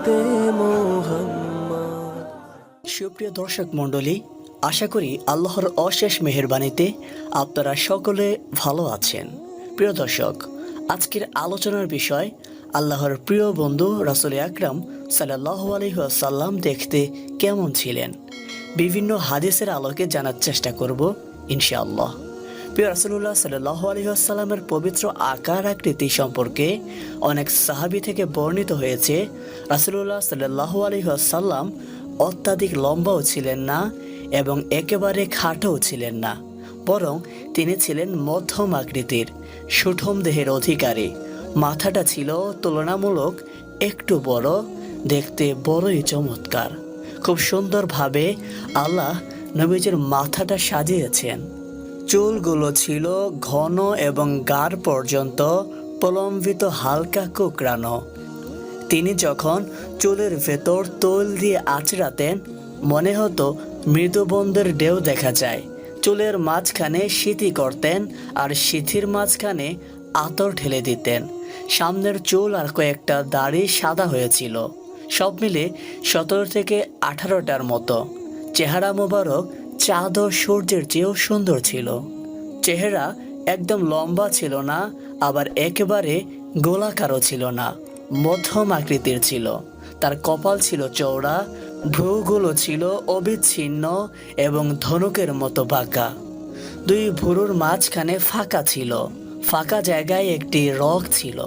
উম্মতে মুহাম্মদ। সুপ্রিয় দর্শক মণ্ডলী, আশা করি আল্লাহর অশেষ মেহেরবানিতে আপনারা সকলে ভালো আছেন। প্রিয় দর্শক, আজকের আলোচনার বিষয় আল্লাহর প্রিয় বন্ধু রাসূল আকরাম সাল্লাল্লাহু আলাইহি ওয়াসাল্লাম দেখতে কেমন ছিলেন, বিভিন্ন হাদিসের আলোকে জানার চেষ্টা করব ইনশাআল্লাহ। প্রিয় রাসূলুল্লাহ সাল্লাল্লাহু আলাইহি ওয়াসাল্লামের পবিত্র আকার আকৃতি সম্পর্কে অনেক সাহাবী থেকে বর্ণিত হয়েছে, রাসূলুল্লাহ সাল্লাল্লাহু আলাইহি ওয়াসাল্লাম অত্যাধিক লম্বাও ছিলেন না এবং একেবারে খাটোও ছিলেন না, বরং তিনি ছিলেন মধ্যম আকৃতির, সুঠম দেহের অধিকারী। মাথাটা ছিল তুলনামূলক একটু বড়, দেখতে বড়ই চমৎকার। খুব সুন্দরভাবে আল্লাহ নবীজির মাথাটা সাজিয়েছেন। চুলগুলো ছিল ঘন এবং গাড় পর্যন্ত প্রলম্বিত, হালকা কোঁকড়ানো। তিনি যখন চুলের ভেতর তৈল দিয়ে আঁচড়াতেন, মনে হতো মৃদুবন্ধের ঢেউ দেখা যায়। চুলের মাঝখানে সিথি করতেন আর সিথির মাঝখানে আতর ঢেলে দিতেন। সামনের চুল আর কয়েকটা দাড়ি সাদা হয়েছিল, সব মিলে 17 থেকে 18টার মতো। চেহারা মোবারক চাঁদ ও সূর্যের চেয়েও সুন্দর ছিল। চেহারা একদম লম্বা ছিল না, আবার একেবারে গোলাকারও ছিল না, মধ্যম আকৃতির ছিল। তার কপাল ছিল চওড়া, ভ্রুগুলো ছিল অবিচ্ছিন্ন এবং ধনুকের মতো বাঁকা। দুই ভুরুর মাঝখানে ফাঁকা ছিল, ফাঁকা জায়গায় একটি রগ ছিল।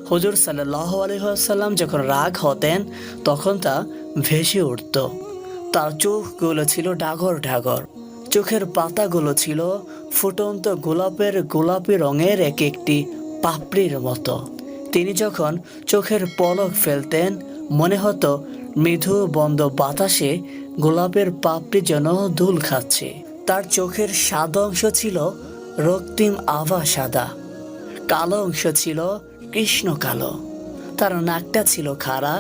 হুজুর সাল্লাল্লাহু আলাইহি ওয়াসাল্লাম যখন রাগ হতেন তখন তা ভেসে উঠত। তার চোখগুলো ছিল ডাগর ডাগর, চোখের পাতাগুলো ছিল ফুটন্ত গোলাপের গোলাপি রঙের এক একটি পাপড়ির মতো। তিনি যখন চোখের পলক ফেলতেন, মনে হতো মৃদু বন্ধ বাতাসে গোলাপের পাপড়ি যেন দুল খাচ্ছে। তার চোখের সাদা অংশ ছিল রক্তিম আভা সাদা, কালো অংশ ছিল কৃষ্ণ কালো। তার নাকটা ছিল খাড়া,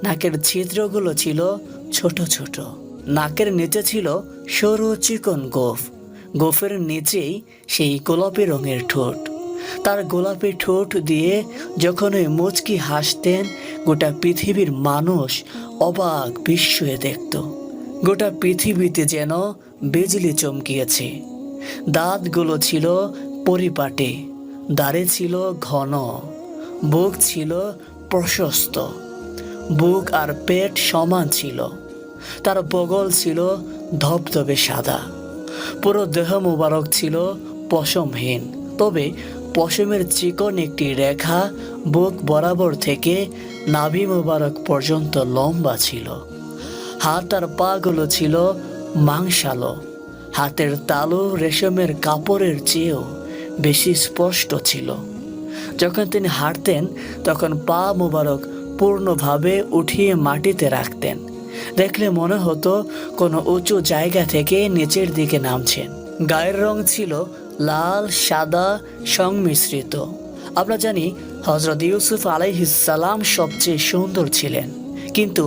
নাকের ছিদ্রগুলো ছিল ছোট ছোট। নাকের নিচে ছিল সরু চিকন গোঁফ, গোঁফের নিচেই সেই গোলাপি রঙের ঠোঁট। তার গোলাপি ঠোঁট দিয়ে যখন ওই মুচকি হাসতেন, গোটা পৃথিবীর মানুষ অবাক বিস্ময়ে দেখত। গোটা পৃথিবীতে যেন বিজলি চমকিয়েছে। দাঁতগুলো ছিল পরিপাটি, দাড়ি ছিল ঘন, বুক ছিল প্রশস্ত, বুক আর পেট সমান ছিল। তার বগল ছিল ধবধবে সাদা। পুরো দেহ মোবারক ছিল পশমহীন, তবে পশমের চিকন একটি রেখা বুক বরাবর থেকে নাভি মোবারক পর্যন্ত লম্বা ছিল। হাত আর পাগুলো ছিল মাংসালো, হাতের তালু রেশমের কাপড়ের চেয়েও বেশি স্পষ্ট ছিল। যখন তিনি হাঁটতেন তখন পা মোবারক পূর্ণভাবে উঠিয়ে মাটিতে রাখতেন, দেখলে মনে হতো কোনো উঁচু জায়গা থেকে নিচের দিকে নামছেন। গায়ের রং ছিল লাল সাদা সংমিশ্রিত। আমরা জানি হযরত ইউসুফ আলাইহিস সালাম সবচেয়ে সুন্দর ছিলেন, কিন্তু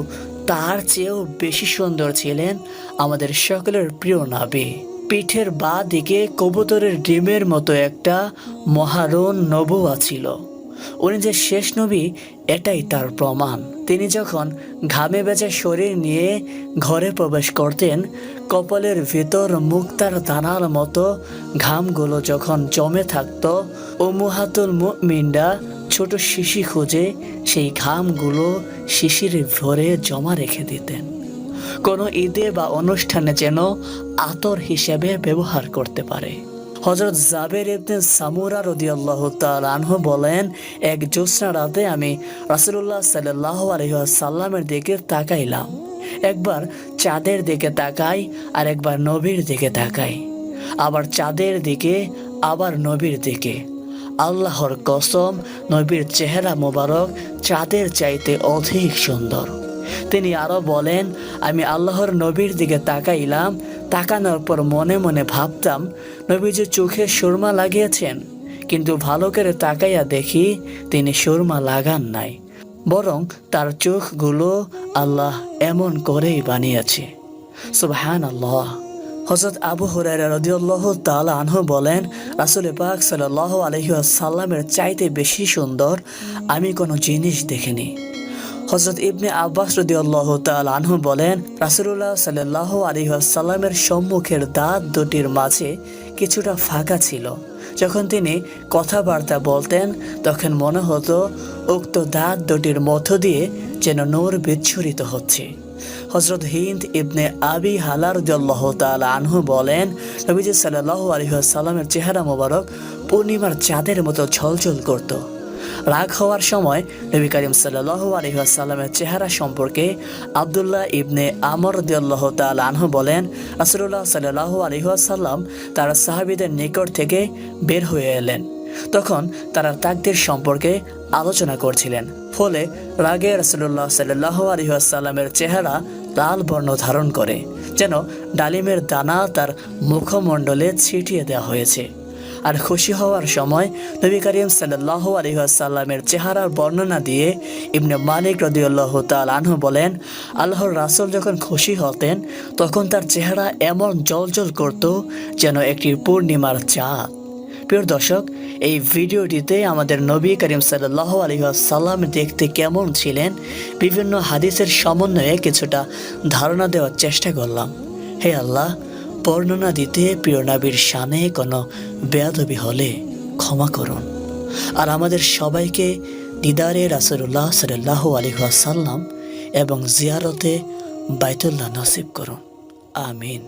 তার চেয়েও বেশি সুন্দর ছিলেন আমাদের সকলের প্রিয় নবী। পিঠের বাঁ দিকে কবুতরের ডিমের মতো একটা মহারণ নবুয়া ছিল। উনি যে শেষ নবী এটাই তার প্রমাণ। তিনি যখন ঘামে ভেজা শরীর নিয়ে ঘরে প্রবেশ করতেন, কপালের ভিতর মুক্তার দানার মতো ঘামগুলো যখন জমে থাকতো, উম্মাহাতুল মুমিনরা ছোট শিশি খুঁজে সেই ঘামগুলো শিশিরে ভরে জমা রেখে দিতেন, কোনো ঈদে বা অনুষ্ঠানে যেন আতর হিসেবে ব্যবহার করতে পারে। হযরত জাবের ইবনে সামুরা রাদিয়াল্লাহু তাআলা আনহু বলেন, এক জ্যোৎস্না রাতে আমি রাসূলুল্লাহ সাল্লাল্লাহু আলাইহি ওয়াসাল্লামের দিকে তাকাইলাম। একবার চাঁদের দিকে তাকাই, আর একবার নবীর দিকে তাকাই, আবার চাঁদের দিকে, আবার নবীর দিকে। আল্লাহর কসম, নবীর চেহারা মোবারক চাঁদের চাইতে অধিক সুন্দর। তিনি আরো বলেন, আমি আল্লাহর নবীর দিকে তাকাইলাম, তাকানোর পর মনে মনে ভাবতাম নবীজি চোখে সুরমা লাগিয়েছেন, কিন্তু ভালো করে তাকাইয়া দেখি তিনি সুরমা লাগান নাই, বরং তার চোখগুলো আল্লাহ এমন করেই বানিয়েছে। সুবহানাল্লাহ। হযরত আবু হুরায়রা রাদিয়াল্লাহু তাআলা আনহু বলেন, রাসূল পাক সাল্লাল্লাহু আলাইহি ওয়াসাল্লামের চাইতে বেশি সুন্দর আমি কোনো জিনিস দেখিনি। হযরত ইবনে আব্বাস রাদিয়াল্লাহু তাআলা আনহু বলেন, রাসূলুল্লাহ সাল্লাল্লাহু আলাইহি ওয়াসাল্লামের সম্মুখের দাঁত দুটির মাঝে কিছুটা ফাঁকা ছিল। যখন তিনি কথাবার্তা বলতেন তখন মনে হতো উক্ত দাঁত দুটির মধ্য দিয়ে যেন নূর বিচ্ছুরিত হচ্ছে। হযরত হিন্দ ইবনে আবি হালা রাদিয়াল্লাহু তাআলা আনহু বলেন, নবীজি সাল্লাল্লাহু আলাইহি ওয়াসাল্লামের চেহারা মোবারক পূর্ণিমার চাঁদের মতো ঝলঝল করত। রাগ হওয়ার সময় নবী করিম সাল্লাল্লাহু আলাইহি ওয়াসাল্লামের চেহারা সম্পর্কে আব্দুল্লাহ ইবনে আমর রাদিয়াল্লাহু তাআলা আনহু বলেন, রাসূলুল্লাহ সাল্লাল্লাহু আলাইহি ওয়াসাল্লাম তার সাহাবীদের নিকট থেকে বের হয়ে এলেন। তখন তারা তাকদীর সম্পর্কে আলোচনা করছিলেন। ফলে রাগে রাসূলুল্লাহ সাল্লাল্লাহু আলাইহি ওয়াসাল্লামের চেহারা লাল বর্ণ ধারণ করে, যেন ডালিমের দানা তার মুখমণ্ডলে ছিটিয়ে দেওয়া হয়েছে। আর খুশি হওয়ার সময় নবী করিম সাল্লাল্লাহু আলাইহি ওয়াসাল্লামের চেহারার বর্ণনা দিয়ে ইবনে মালিক রাদিয়াল্লাহু তাআলা আনহু বলেন, আল্লাহর রাসূল যখন খুশি হতেন তখন তার চেহারা এমন জ্বলজ্বল করত যেন একটি পূর্ণিমার চাঁদ। প্রিয় দর্শক, এই ভিডিওটিতে আমাদের নবী করিম সাল্লাল্লাহু আলাইহি ওয়াসাল্লাম দেখতে কেমন ছিলেন বিভিন্ন হাদিসের সমন্বয়ে কিছুটা ধারণা দেওয়ার চেষ্টা করলাম। হে আল্লাহ, বর্ণনা দিতে প্রিয় নবীর শানে কোনো বেয়াদবি হলে ক্ষমা করুন, আর আমাদের সবাইকে দিদারে রাসূলুল্লাহ সাল্লাল্লাহু আলাইহি ওয়াসাল্লাম এবং জিয়ারতে বাইতুল্লাহ নসিব করুন। আমিন।